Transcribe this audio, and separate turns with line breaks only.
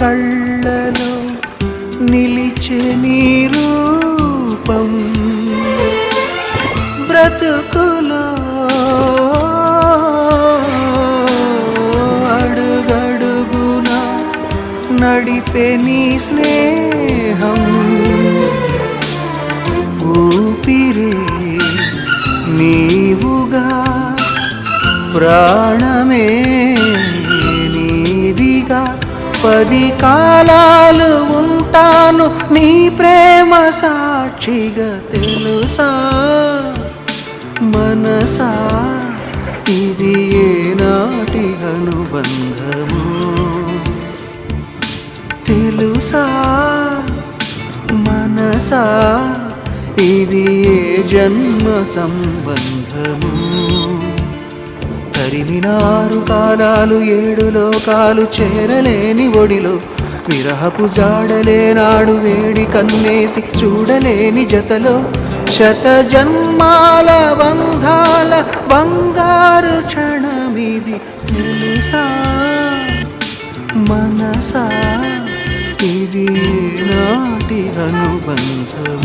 కళ్ళలో నిలిచే నీ రూపం బ్రతుకులో అడుగడుగునా నడిపే నీ స్నేహం ఊపిరే నీవుగా ప్రాణమే నీదిగా 10 కాలాలు ఉంటాను నీ ప్రేమ సాక్షిగా తెలుసా మనసా ఇది ఏనాటి అనుబంధము తెలుసా మనసా ఇది ఏ జన్మ సంబంధము తరిమినారు కాలాలు 7 లోకాలు చేరలేని ఒడిలో విరహపు జాడలేనాడు వేడి కన్నేసి చూడలేని జతలో శత జన్మాల బంధాల బంగారు క్షణమిది తెలుసా మనసా ఇది నాటి అనుబంధం